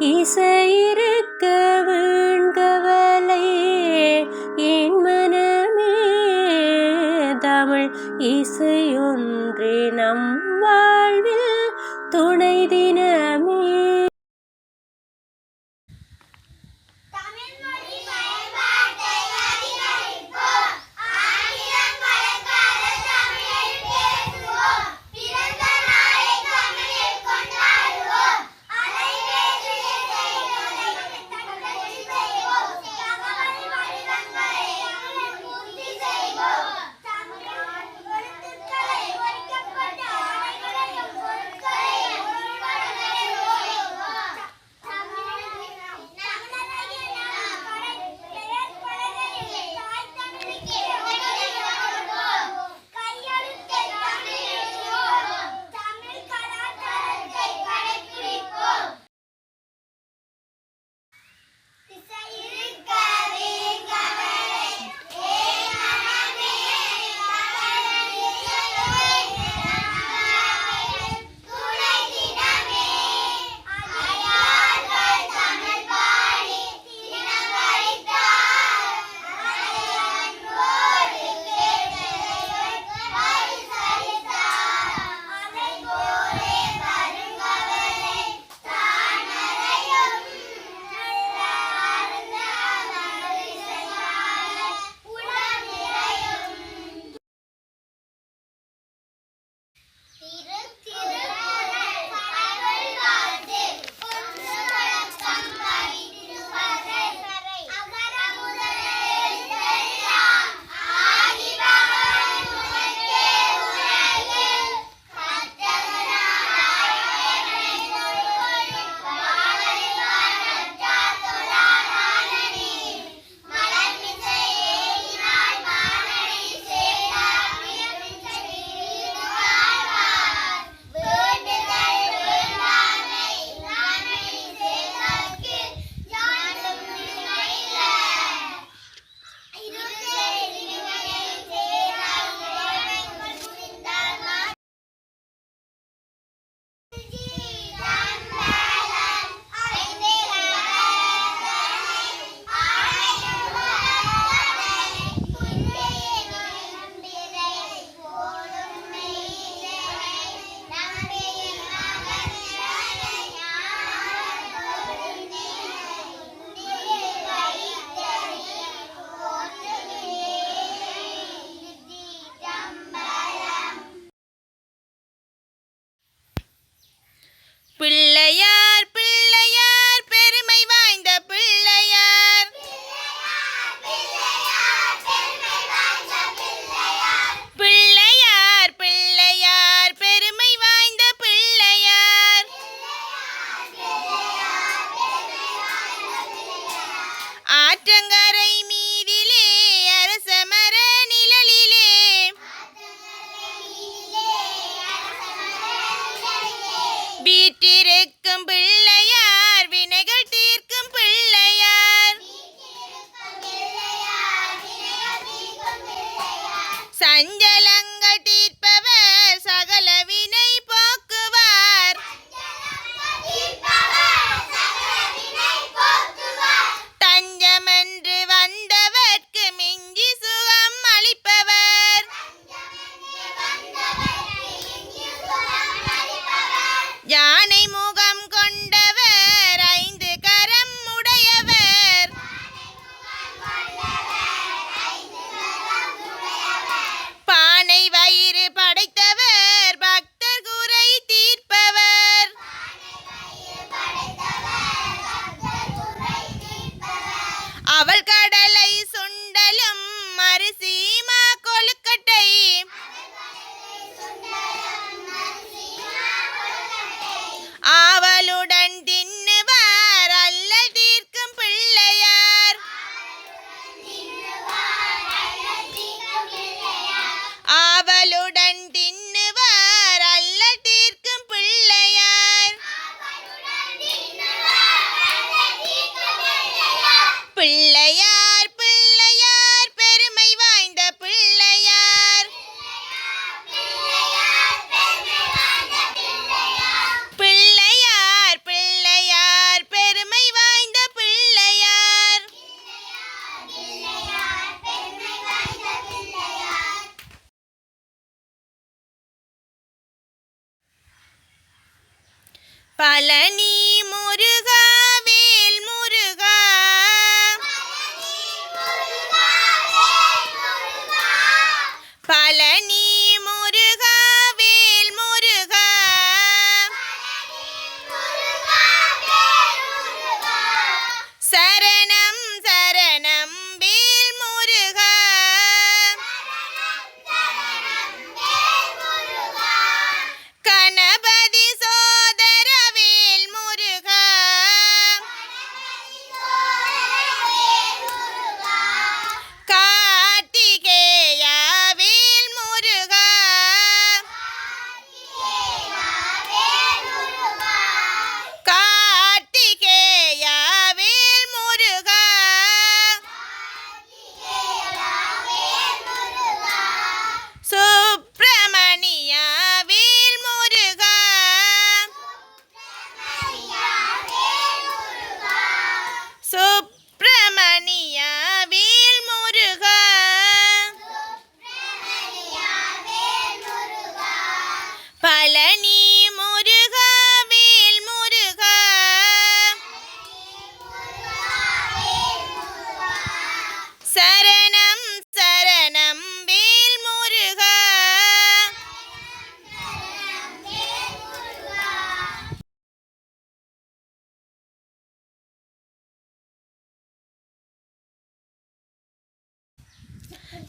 இசையிருக்க வீண்கவலை என் மனமே தமிழ் இசையொன்றே நம் வாழ்வில் துணை தினமே.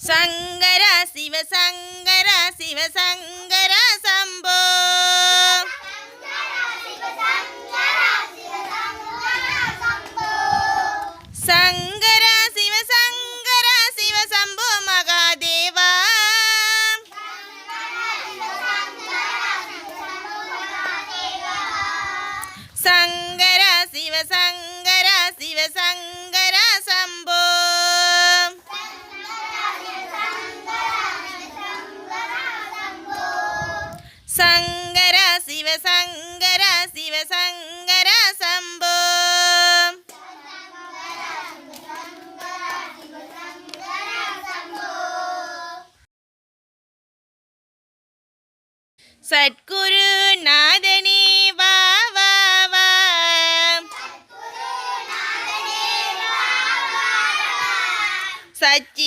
சங்கர சிவசங்கர சிவசங்கர சம்போ சங்கர சிவசங்கர சிவசம்போ மகாதேவா சங்கர சிவசங்கர சிவசங்கர சம்போ சங்கர சிவசங்கர சிவசங்கர சம்போ சத்குரு நாதனே வா வா வா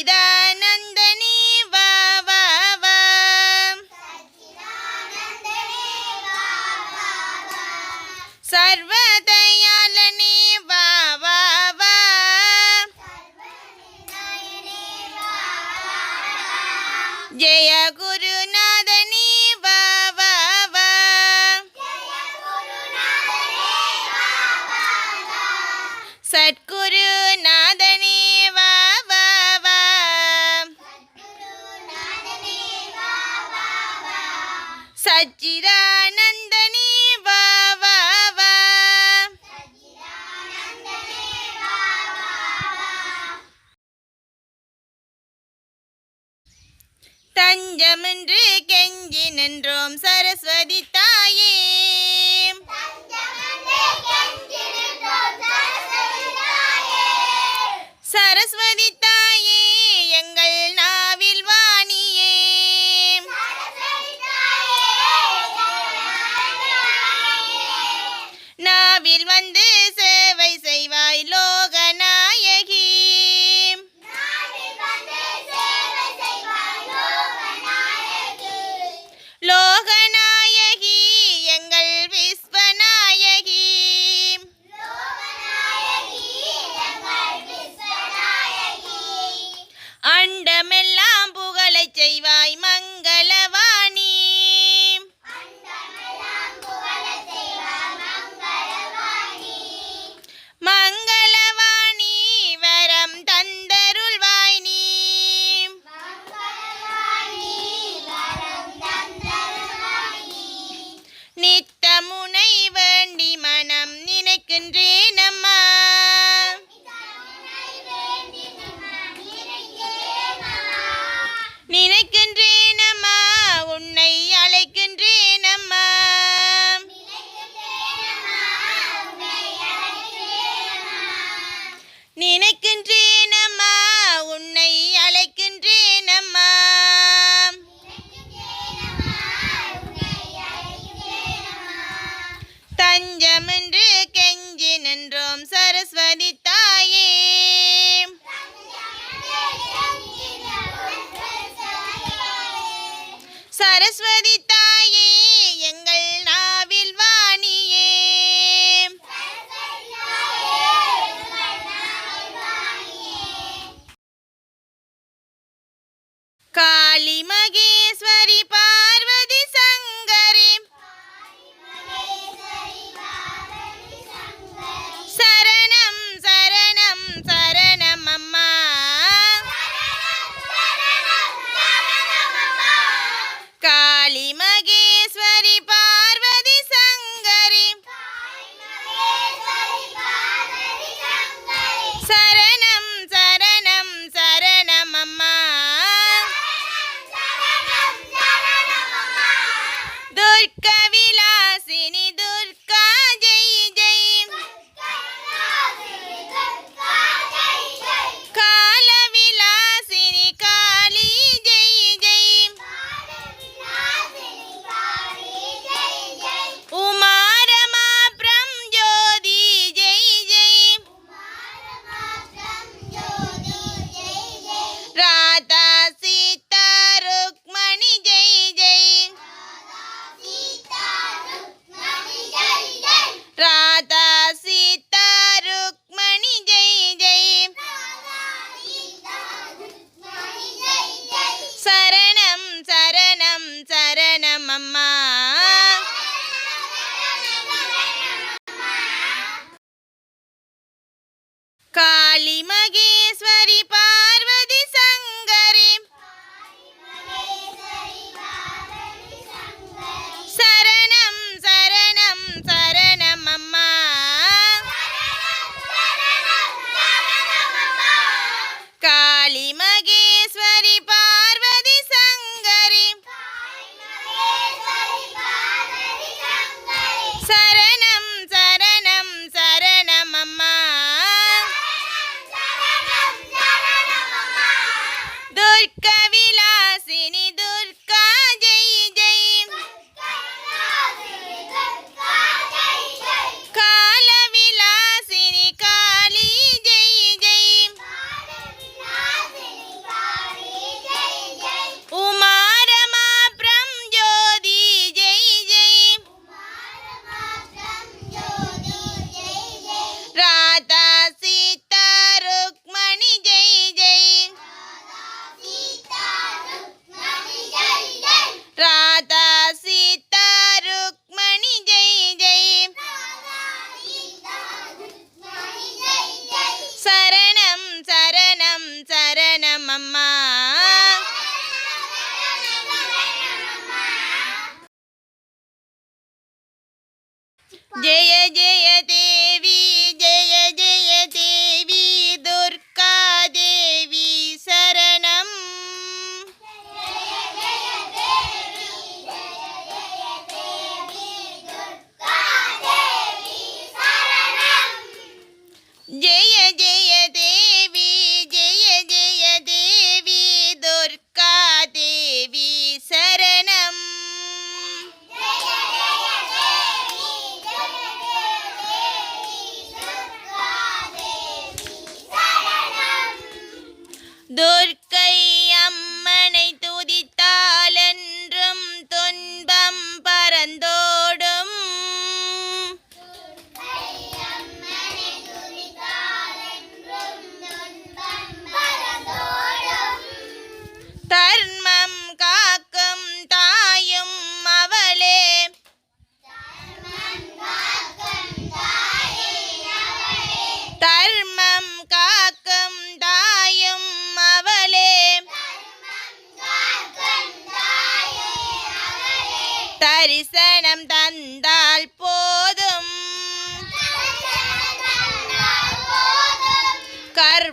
சச்சிதானந்தனே வா வா வா சர்வதயாளனே வா வா வா ஜெய குருநாதனே வா வா வா சத்குரு நாதனே வா வா வா சச்சிதானந்தனே வா வா வா தஞ்சமென்று கெஞ்சி நின்றோம் சரஸ்வதி தாயே சரஸ்வதி தாயே எங்கள் நாவில் வாணியே நாவில் வந்து சேவை செய்வாய் லோகநாயகி லோகநாயகி எங்கள் விஸ்வநாயகி அண்டமெல்லாம் புகழச் செய்வாய் மங்களவாணி மங்களவாணி வரம் தந்தருள்வாய் நீ நித்தமுனை வேண்டி மனம் நினைக்கின்றேன் அம்மா நினைக்கின்றேன் அம்மா உன்னை அழைக்கின்றேன் அம்மா நினைக்கின்றேன் அம்மா உன்னை அழைக்கின்றேன் அம்மா தஞ்சமென்று கெஞ்சி நின்றோம் சரஸ்வதி தாயே சரஸ்வதி தாயே எங்கள் நாவில் வாணியே காளி மகேஸ்வரி பார்வதி சங்கரி சரணம் சரணம்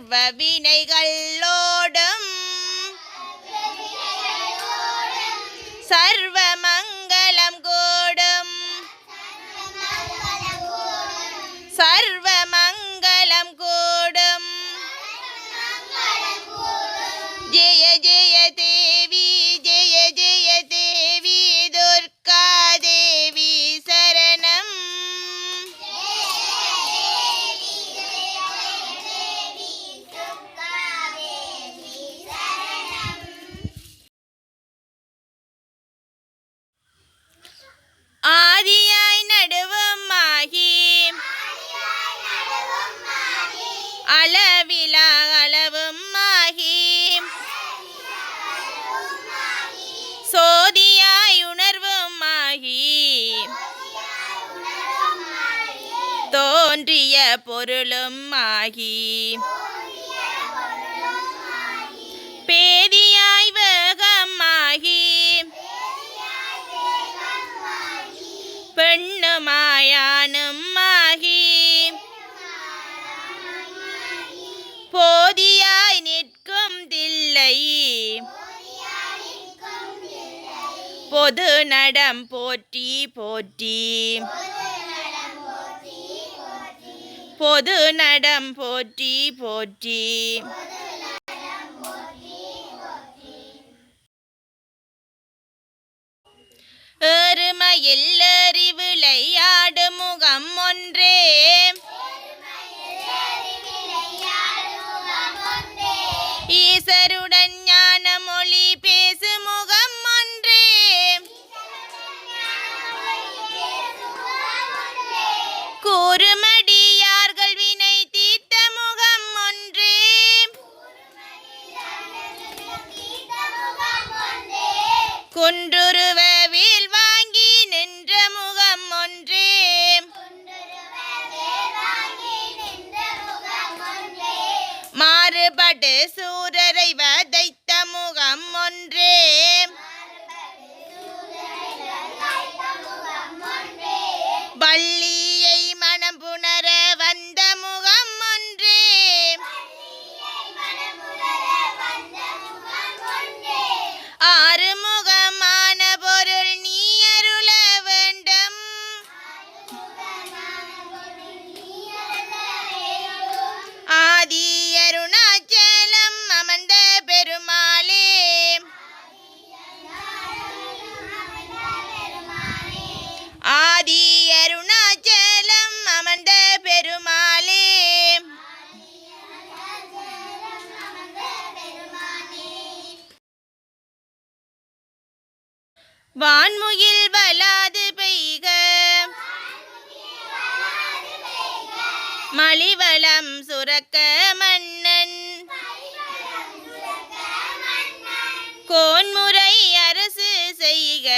சர்வ வினைகளோடும் சர்வ மங்களம் கூடும் சர்வ மங்களம் கூடும் ஜெய ஜெய தேவி ஜெய ஜெய தேவி துர்கா தேவி சரணம் ஆதியாய் நடுவும் ஆகி அளவிலா அளவும் ஆகி சோதியாய் உணர்வும் ஆகி தோன்றிய பொருளும் ஆகி பேதியாய் வேகம் ஆகி பெண்ணுமாயானும் ஆகி போதியாய் நிற்கும் தில்லை பொது நடம் போற்றி போற்றி பொது நடம் போற்றி போற்றி ஏறுமையில் ஏறி விளையாடு முகம் ஒன்றே ஈசருடன் ஞான மொழி பேசு முகம் ஒன்றே கூறுமடியார்கள் வினை தீர்த்த முகம் ஒன்றே குன்றுருவ வேல் வாங்கி நின்ற முகம் ஒன்றே மாறுபடு சூரரை வதைத்த முகம் ஒன்றே வள்ளியை மனம் புணர வந்த முகம் ஒன்றே ஆறுமுகமான பொருள் நீ அருள வேண்டும் ஆதி அருணாச்சலம் அமர்ந்த பெருமாளே ஆதி அருணாச்சலம் அமர்ந்த பெருமாளே வான்முகில் வலாது பெய்க மலிவளம் சுரக்க மன்னன் கோன்முறை அரசு செய்க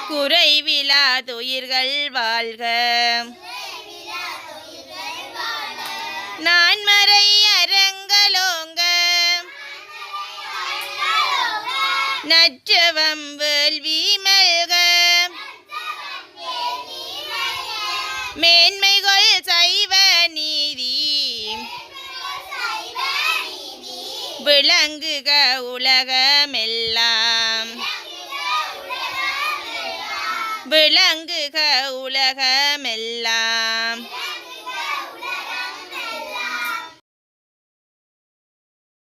குறைவிலா துயிர்கள் வாழ்க நான்மறை அரங்கலோங்க நற்றவம் வேள்வி மல்க மேன்மைகள் சைவ நீதி விளங்குக உலகமெல்லாம் விளங்குக உலகமெல்லாம்